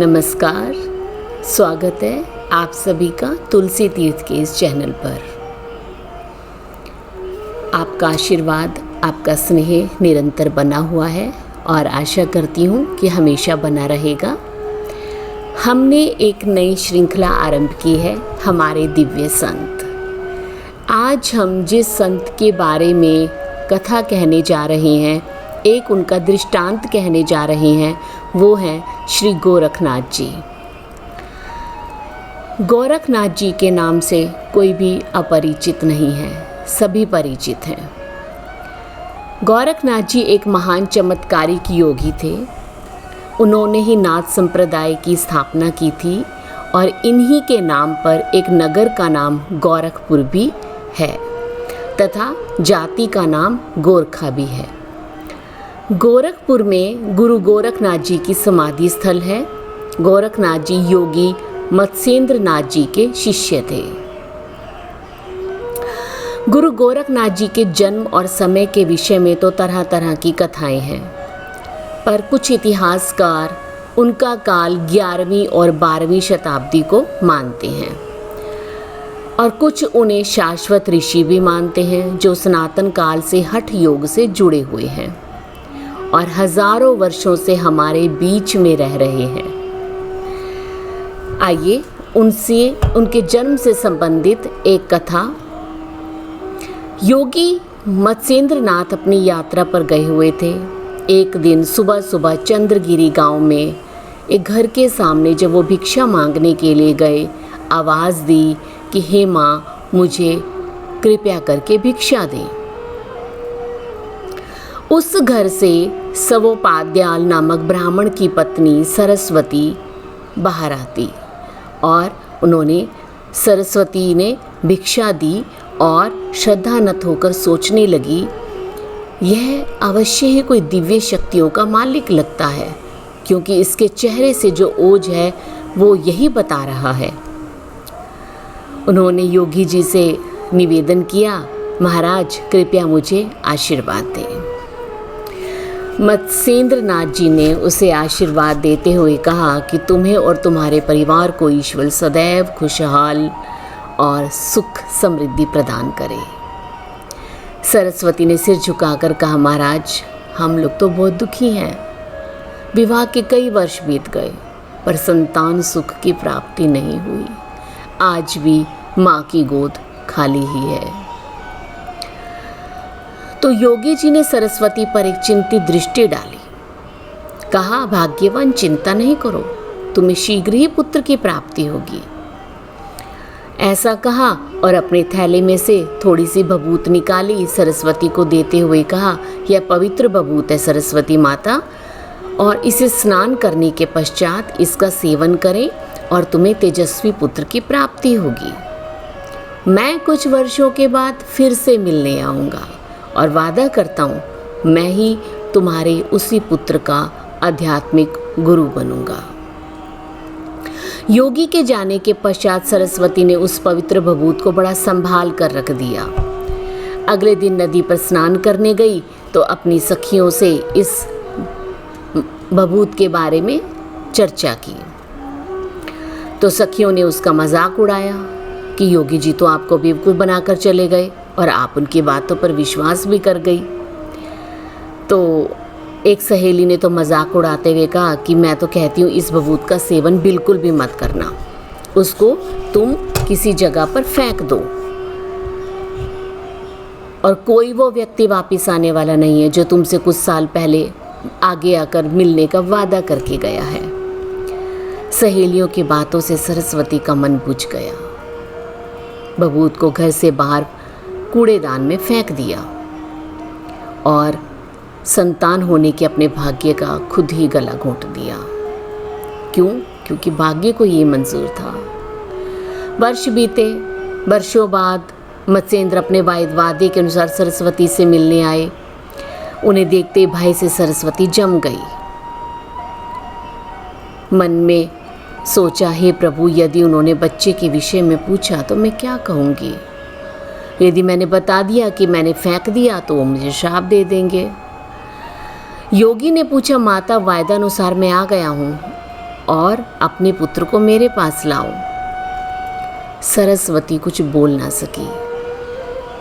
नमस्कार, स्वागत है आप सभी का तुलसी तीर्थ के इस चैनल पर। आपका आशीर्वाद, आपका स्नेह निरंतर बना हुआ है और आशा करती हूँ कि हमेशा बना रहेगा। हमने एक नई श्रृंखला आरंभ की है, हमारे दिव्य संत। आज हम जिस संत के बारे में कथा कहने जा रहे हैं, एक उनका दृष्टांत कहने जा रहे हैं, वो हैं श्री गोरखनाथ जी। गोरखनाथ जी के नाम से कोई भी अपरिचित नहीं है, सभी परिचित हैं। गोरखनाथ जी एक महान चमत्कारिक योगी थे। उन्होंने ही नाथ संप्रदाय की स्थापना की थी और इन्हीं के नाम पर एक नगर का नाम गोरखपुर भी है तथा जाति का नाम गोरखा भी है। गोरखपुर में गुरु गोरखनाथ जी की समाधि स्थल है। गोरखनाथ जी योगी मत्स्येंद्र नाथ जी के शिष्य थे। गुरु गोरखनाथ जी के जन्म और समय के विषय में तो तरह तरह की कथाएं हैं, पर कुछ इतिहासकार उनका काल 11वीं और 12वीं शताब्दी को मानते हैं और कुछ उन्हें शाश्वत ऋषि भी मानते हैं जो सनातन काल से हठ योग से जुड़े हुए हैं और हजारों वर्षों से हमारे बीच में रह रहे हैं। आइए उनके जन्म से संबंधित एक कथा। योगी मत्स्येंद्र नाथ अपनी यात्रा पर गए हुए थे। एक दिन सुबह सुबह चंद्रगिरी गांव में एक घर के सामने जब वो भिक्षा मांगने के लिए गए, आवाज़ दी कि हे माँ, मुझे कृपया करके भिक्षा दें। उस घर से सवोपाद्याल नामक ब्राह्मण की पत्नी सरस्वती बाहर आती और सरस्वती ने भिक्षा दी और श्रद्धानत होकर सोचने लगी, यह अवश्य ही कोई दिव्य शक्तियों का मालिक लगता है, क्योंकि इसके चेहरे से जो ओज है वो यही बता रहा है। उन्होंने योगी जी से निवेदन किया, महाराज कृपया मुझे आशीर्वाद दें। मत्स्येंद्र नाथ जी ने उसे आशीर्वाद देते हुए कहा कि तुम्हें और तुम्हारे परिवार को ईश्वर सदैव खुशहाल और सुख समृद्धि प्रदान करे। सरस्वती ने सिर झुकाकर कहा, महाराज हम लोग तो बहुत दुखी हैं। विवाह के कई वर्ष बीत गए पर संतान सुख की प्राप्ति नहीं हुई। आज भी माँ की गोद खाली ही है। तो योगी जी ने सरस्वती पर एक चिंतित दृष्टि डाली। कहा, भाग्यवान चिंता नहीं करो, तुम्हें शीघ्र ही पुत्र की प्राप्ति होगी। ऐसा कहा और अपने थैले में से थोड़ी सी भभूत निकाली, सरस्वती को देते हुए कहा, यह पवित्र भभूत है सरस्वती माता, और इसे स्नान करने के पश्चात इसका सेवन करें और तुम्हें तेजस्वी पुत्र की प्राप्ति होगी। मैं कुछ वर्षों के बाद फिर से मिलने आऊँगा और वादा करता हूँ मैं ही तुम्हारे उसी पुत्र का आध्यात्मिक गुरु बनूंगा। योगी के जाने के पश्चात सरस्वती ने उस पवित्र भभूत को बड़ा संभाल कर रख दिया। अगले दिन नदी पर स्नान करने गई तो अपनी सखियों से इस भभूत के बारे में चर्चा की। तो सखियों ने उसका मजाक उड़ाया कि योगी जी तो आपको बेवकूफ़ बनाकर चले गए और आप उनकी बातों पर विश्वास भी कर गई। तो एक सहेली ने तो मजाक उड़ाते हुए कहा कि मैं तो कहती हूँ इस भभूत का सेवन बिल्कुल भी मत करना, उसको तुम किसी जगह पर फेंक दो और कोई वो व्यक्ति वापस आने वाला नहीं है जो तुमसे कुछ साल पहले आगे आकर मिलने का वादा करके गया है। सहेलियों की बातों से सरस्वती का मन बुझ गया। भभूत को घर से बाहर कूड़ेदान में फेंक दिया और संतान होने के अपने भाग्य का खुद ही गला घोंट दिया। क्यों? क्योंकि भाग्य को ये मंजूर था। वर्ष बीते। वर्षों बाद मत्स्येंद्र अपने वादे के अनुसार सरस्वती से मिलने आए। उन्हें देखते भाई से सरस्वती जम गई। मन में सोचा, हे प्रभु, यदि उन्होंने बच्चे के विषय में पूछा तो मैं क्या कहूँगी? यदि मैंने बता दिया कि मैंने फेंक दिया तो वो मुझे श्राप दे देंगे। योगी ने पूछा, माता वायदानुसार मैं आ गया हूँ, और अपने पुत्र को मेरे पास लाओ। सरस्वती कुछ बोल ना सकी।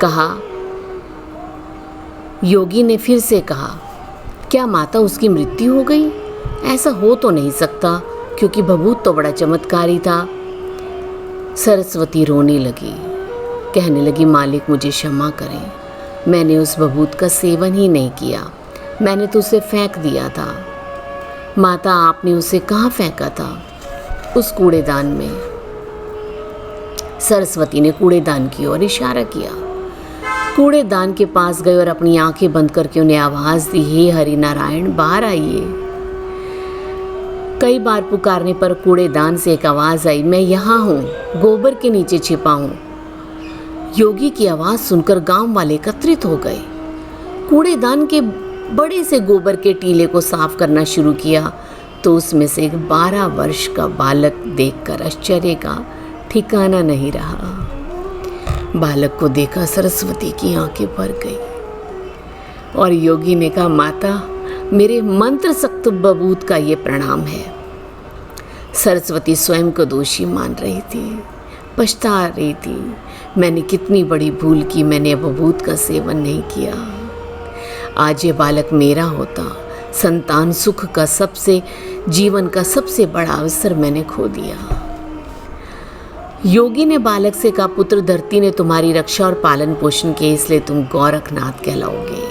कहा, योगी ने फिर से कहा, क्या माता उसकी मृत्यु हो गई? ऐसा हो तो नहीं सकता, क्योंकि भभूत तो बड़ा चमत्कारी था। सरस्वती रोने लगी, कहने लगी, मालिक मुझे क्षमा करें, मैंने उस भभूत का सेवन ही नहीं किया, मैंने तो उसे फेंक दिया था। माता, आपने उसे कहाँ फेंका था? उस कूड़ेदान में। सरस्वती ने कूड़ेदान की ओर इशारा किया। कूड़ेदान के पास गए और अपनी आंखें बंद करके उन्हें आवाज़ दी, हे हरि नारायण, बाहर आइए। कई बार पुकारने पर कूड़ेदान से एक आवाज़ आई, मैं यहाँ हूँ, गोबर के नीचे छिपा हूँ। योगी की आवाज़ सुनकर गांव वाले एकत्रित हो गए। कूड़ेदान के बड़े से गोबर के टीले को साफ करना शुरू किया तो उसमें से एक 12 वर्ष का बालक देखकर आश्चर्य का ठिकाना नहीं रहा। बालक को देखा सरस्वती की आंखें भर गई और योगी ने कहा, माता, मेरे मंत्र सख्त बबूत का ये प्रणाम है। सरस्वती स्वयं को दोषी मान रही थी, पछता रही थी, मैंने कितनी बड़ी भूल की, मैंने बबूत का सेवन नहीं किया। आज ये बालक मेरा होता, संतान सुख का जीवन का सबसे बड़ा अवसर मैंने खो दिया। योगी ने बालक से कहा, पुत्र, धरती ने तुम्हारी रक्षा और पालन पोषण किए, इसलिए तुम गोरखनाथ कहलाओगे।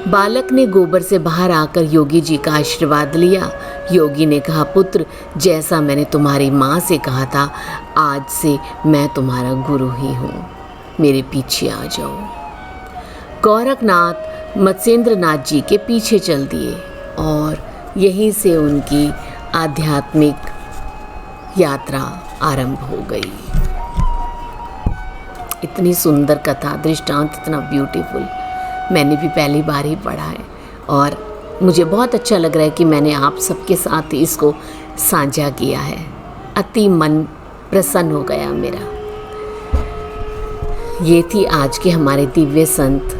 बालक ने गोबर से बाहर आकर योगी जी का आशीर्वाद लिया। योगी ने कहा, पुत्र, जैसा मैंने तुम्हारी माँ से कहा था, आज से मैं तुम्हारा गुरु ही हूँ, मेरे पीछे आ जाओ। गोरखनाथ मत्स्येंद्रनाथ जी के पीछे चल दिए और यहीं से उनकी आध्यात्मिक यात्रा आरंभ हो गई। इतनी सुंदर कथा, दृष्टांत इतना ब्यूटीफुल मैंने भी पहली बार ही पढ़ा है और मुझे बहुत अच्छा लग रहा है कि मैंने आप सबके साथ इसको साझा किया है। अति मन प्रसन्न हो गया मेरा। ये थी आज के हमारे दिव्य संत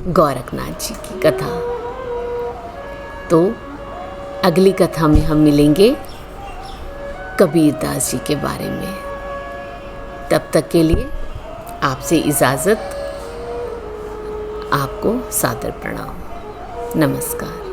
गोरखनाथ जी की कथा। तो अगली कथा में हम मिलेंगे कबीरदास जी के बारे में। तब तक के लिए आपसे इजाज़त, आपको सादर प्रणाम, नमस्कार।